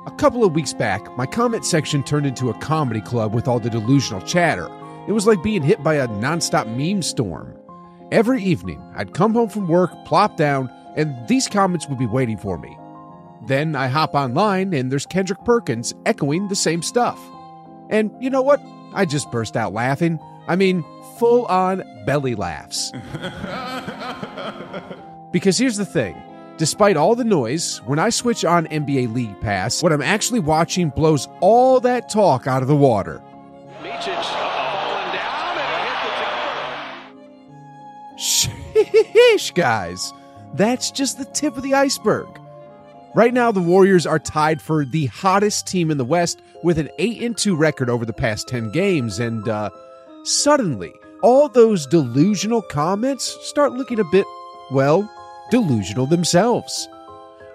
A couple of weeks back, my comment section turned into a comedy club with all the delusional chatter. It was like being hit by a nonstop meme storm. Every evening, I'd come home from work, plop down, and these comments would be waiting for me. Then I hop online and there's Kendrick Perkins echoing the same stuff. And you know what? I just burst out laughing. I mean, full-on belly laughs. Because here's the thing. Despite all the noise, when I switch on NBA League Pass, what I'm actually watching blows all that talk out of the water. Falling down and hit the Sheesh, guys. That's just the tip of the iceberg. Right now, the Warriors are tied for the hottest team in the West with an 8-2 record over the past 10 games, and suddenly, all those delusional comments start looking a bit, well, delusional themselves.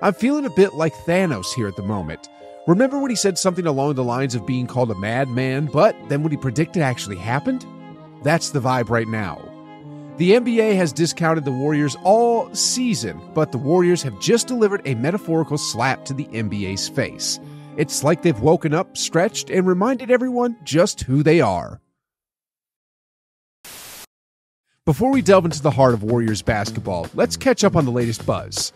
I'm feeling a bit like Thanos here at the moment. Remember when he said something along the lines of being called a madman, but then what he predicted actually happened? That's the vibe right now. The NBA has discounted the Warriors all season, but the Warriors have just delivered a metaphorical slap to the NBA's face. It's like they've woken up, stretched, and reminded everyone just who they are. Before we delve into the heart of Warriors basketball, let's catch up on the latest buzz.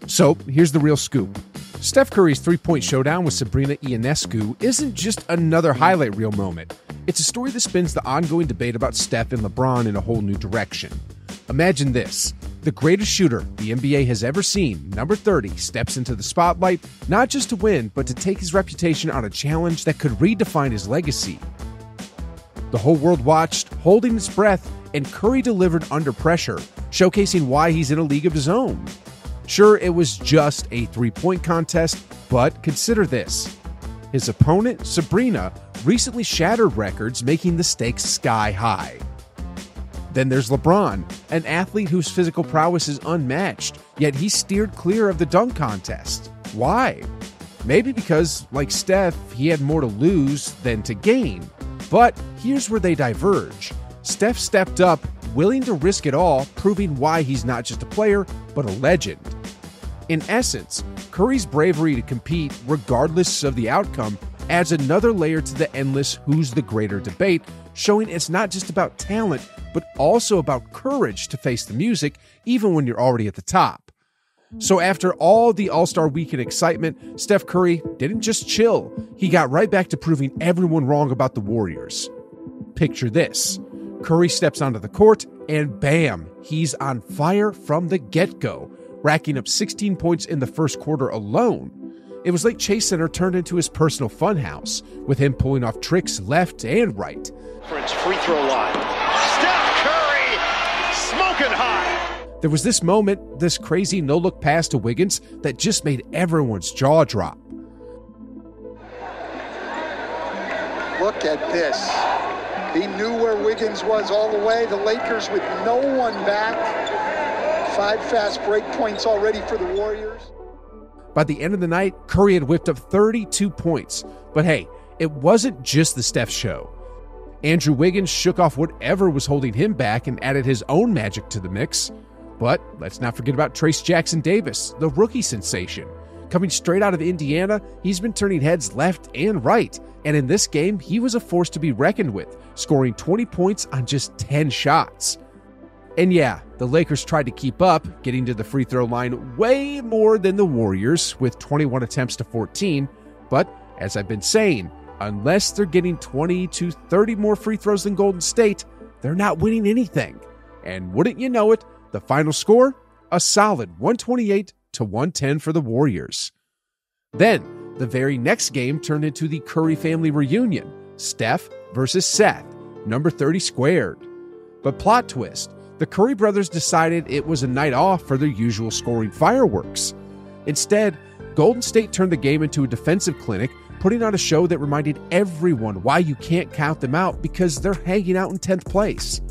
So, here's the real scoop. Steph Curry's three-point showdown with Sabrina Ionescu isn't just another highlight reel moment. It's a story that spins the ongoing debate about Steph and LeBron in a whole new direction. Imagine this. The greatest shooter the NBA has ever seen, number 30, steps into the spotlight, not just to win, but to take his reputation on a challenge that could redefine his legacy. The whole world watched, holding its breath, and Curry delivered under pressure, showcasing why he's in a league of his own. Sure, it was just a three-point contest, but consider this. His opponent, Sabrina, recently shattered records, making the stakes sky high. Then there's LeBron, an athlete whose physical prowess is unmatched, yet he steered clear of the dunk contest. Why? Maybe because, like Steph, he had more to lose than to gain. But here's where they diverge. Steph stepped up, willing to risk it all, proving why he's not just a player, but a legend. In essence, Curry's bravery to compete, regardless of the outcome, adds another layer to the endless who's the greater debate, showing it's not just about talent, but also about courage to face the music, even when you're already at the top. So after all the All-Star Weekend excitement, Steph Curry didn't just chill. He got right back to proving everyone wrong about the Warriors. Picture this. Curry steps onto the court, and bam, he's on fire from the get-go, racking up 16 points in the first quarter alone. It was like Chase Center turned into his personal funhouse, with him pulling off tricks left and right. For its free throw line. Steph Curry, smoking hot. There was this moment, this crazy no-look pass to Wiggins that just made everyone's jaw drop. Look at this. He knew where Wiggins was all the way. The Lakers with no one back. 5 fast break points already for the Warriors. By the end of the night, Curry had whipped up 32 points. But hey, it wasn't just the Steph show. Andrew Wiggins shook off whatever was holding him back and added his own magic to the mix. But let's not forget about Trace Jackson Davis, the rookie sensation. Coming straight out of Indiana, he's been turning heads left and right. And in this game, he was a force to be reckoned with, scoring 20 points on just 10 shots. And yeah, the Lakers tried to keep up, getting to the free throw line way more than the Warriors, with 21 attempts to 14. But as I've been saying, unless they're getting 20 to 30 more free throws than Golden State, they're not winning anything. And wouldn't you know it, the final score? A solid 128 to 110 for the Warriors. Then, the very next game turned into the Curry family reunion, Steph versus Seth, number 30 squared. But plot twist, the Curry brothers decided it was a night off for their usual scoring fireworks. Instead, Golden State turned the game into a defensive clinic, putting on a show that reminded everyone why you can't count them out because they're hanging out in 10th place.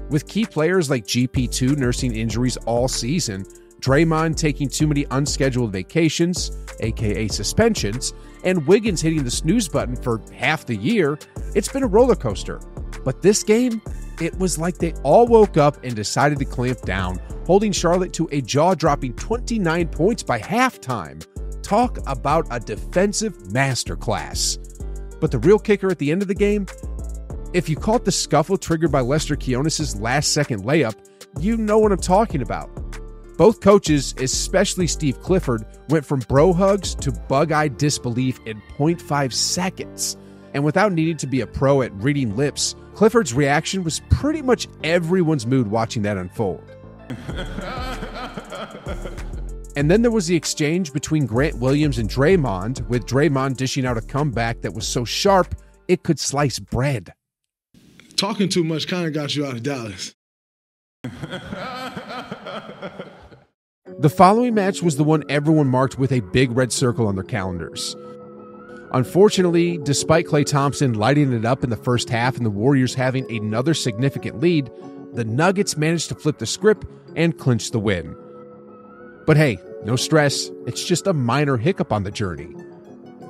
With key players like GP2 nursing injuries all season, Draymond taking too many unscheduled vacations, aka suspensions, and Wiggins hitting the snooze button for half the year, it's been a roller coaster. But this game, it was like they all woke up and decided to clamp down, holding Charlotte to a jaw-dropping 29 points by halftime. Talk about a defensive masterclass. But the real kicker at the end of the game, if you caught the scuffle triggered by Lester Quiones' last-second layup, you know what I'm talking about. Both coaches, especially Steve Clifford, went from bro hugs to bug-eyed disbelief in 0.5 seconds. And without needing to be a pro at reading lips, Clifford's reaction was pretty much everyone's mood watching that unfold. And then there was the exchange between Grant Williams and Draymond, with Draymond dishing out a comeback that was so sharp it could slice bread. Talking too much kind of got you out of Dallas. The following match was the one everyone marked with a big red circle on their calendars. Unfortunately, despite Klay Thompson lighting it up in the first half and the Warriors having another significant lead, the Nuggets managed to flip the script and clinch the win. But hey, no stress, it's just a minor hiccup on the journey.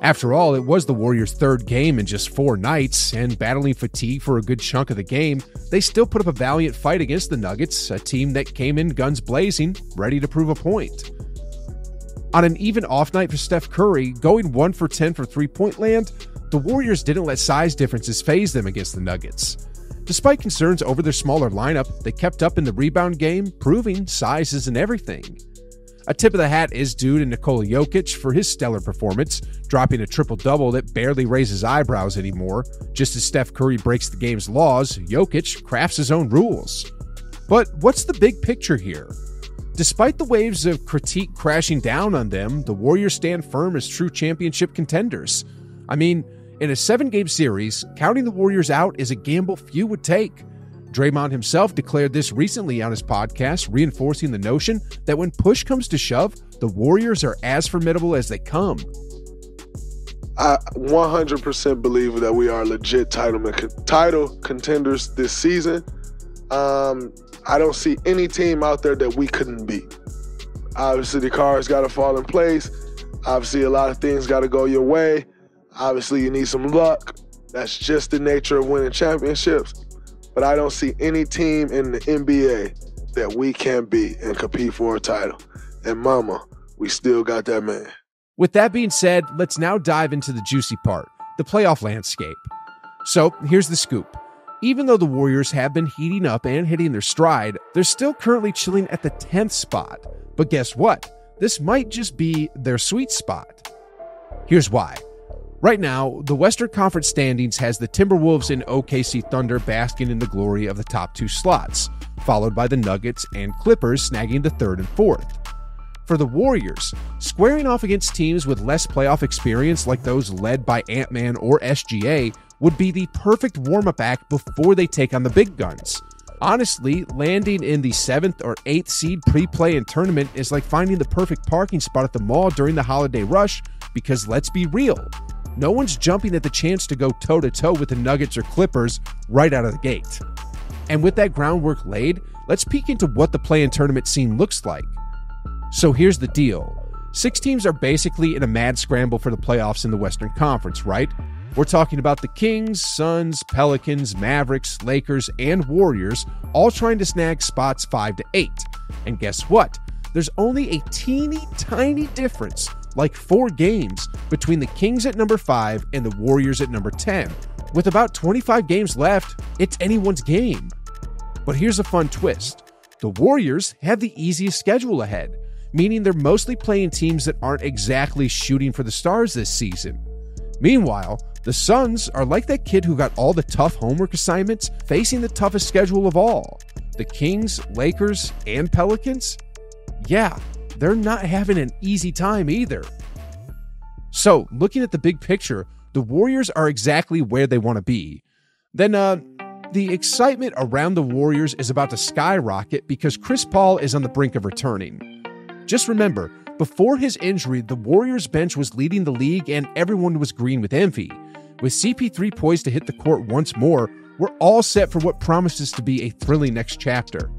After all, it was the Warriors' third game in just 4 nights, and battling fatigue for a good chunk of the game, they still put up a valiant fight against the Nuggets, a team that came in guns blazing, ready to prove a point. On an even off night for Steph Curry, going 1 for 10 for three-point land, the Warriors didn't let size differences faze them against the Nuggets. Despite concerns over their smaller lineup, they kept up in the rebound game, proving size isn't everything. A tip of the hat is due to Nikola Jokic for his stellar performance, dropping a triple-double that barely raises eyebrows anymore. Just as Steph Curry breaks the game's laws, Jokic crafts his own rules. But what's the big picture here? Despite the waves of critique crashing down on them, the Warriors stand firm as true championship contenders. I mean, in a 7-game series, counting the Warriors out is a gamble few would take. Draymond himself declared this recently on his podcast, reinforcing the notion that when push comes to shove, the Warriors are as formidable as they come. I 100% believe that we are legit title contenders this season. I don't see any team out there that we couldn't beat. Obviously, the cards got to fall in place. Obviously, a lot of things got to go your way. Obviously, you need some luck. That's just the nature of winning championships. But I don't see any team in the NBA that we can't beat and compete for a title. And mama, we still got that man. With that being said, let's now dive into the juicy part, the playoff landscape. So here's the scoop. Even though the Warriors have been heating up and hitting their stride, they're still currently chilling at the 10th spot. But guess what? This might just be their sweet spot. Here's why. Right now, the Western Conference standings has the Timberwolves and OKC Thunder basking in the glory of the top 2 slots, followed by the Nuggets and Clippers snagging the 3rd and 4th. For the Warriors, squaring off against teams with less playoff experience like those led by Ant-Man or SGA would be the perfect warm-up act before they take on the big guns. Honestly, landing in the 7th or 8th seed pre-play and tournament is like finding the perfect parking spot at the mall during the holiday rush, because let's be real, no one's jumping at the chance to go toe-to-toe with the Nuggets or Clippers right out of the gate. And with that groundwork laid, let's peek into what the play-in tournament scene looks like. So here's the deal. 6 teams are basically in a mad scramble for the playoffs in the Western Conference, right? We're talking about the Kings, Suns, Pelicans, Mavericks, Lakers, and Warriors all trying to snag spots 5 to 8. And guess what? There's only a teeny tiny difference, like 4 games, between the Kings at number 5 and the Warriors at number 10. With about 25 games left, it's anyone's game. But here's a fun twist. The Warriors have the easiest schedule ahead, meaning they're mostly playing teams that aren't exactly shooting for the stars this season. Meanwhile, the Suns are like that kid who got all the tough homework assignments, facing the toughest schedule of all. The Kings, Lakers, and Pelicans? Yeah, they're not having an easy time either. So, looking at the big picture, the Warriors are exactly where they want to be. Then, the excitement around the Warriors is about to skyrocket because Chris Paul is on the brink of returning. Just remember, before his injury, the Warriors bench was leading the league and everyone was green with envy. With CP3 poised to hit the court once more, we're all set for what promises to be a thrilling next chapter.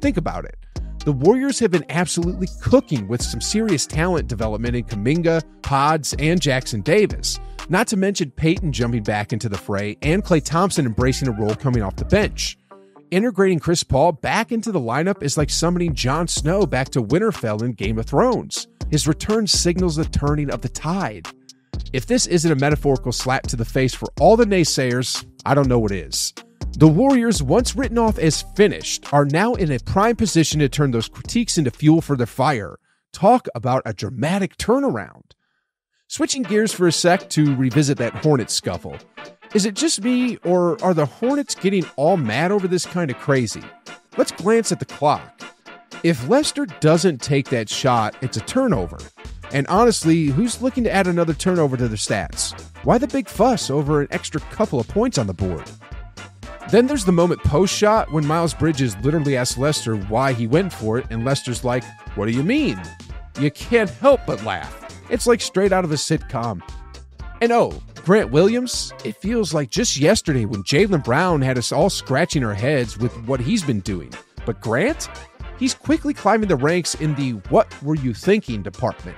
Think about it. The Warriors have been absolutely cooking with some serious talent development in Kuminga, Pods, and Jackson Davis. Not to mention Peyton jumping back into the fray and Klay Thompson embracing a role coming off the bench. Integrating Chris Paul back into the lineup is like summoning Jon Snow back to Winterfell in Game of Thrones. His return signals the turning of the tide. If this isn't a metaphorical slap to the face for all the naysayers, I don't know what is. The Warriors, once written off as finished, are now in a prime position to turn those critiques into fuel for their fire. Talk about a dramatic turnaround. Switching gears for a sec to revisit that Hornets scuffle. Is it just me, or are the Hornets getting all mad over this kind of crazy? Let's glance at the clock. If Lester doesn't take that shot, it's a turnover. And honestly, who's looking to add another turnover to their stats? Why the big fuss over an extra couple of points on the board? Then there's the moment post-shot when Miles Bridges literally asks Lester why he went for it, and Lester's like, "What do you mean?" You can't help but laugh. It's like straight out of a sitcom. And oh, Grant Williams, it feels like just yesterday when Jaylen Brown had us all scratching our heads with what he's been doing. But Grant? He's quickly climbing the ranks in the "what were you thinking" department.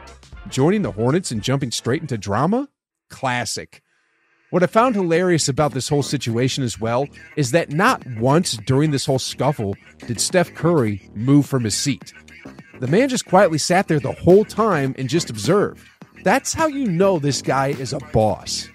Joining the Hornets and jumping straight into drama? Classic. What I found hilarious about this whole situation as well is that not once during this whole scuffle did Steph Curry move from his seat. The man just quietly sat there the whole time and just observed. That's how you know this guy is a boss.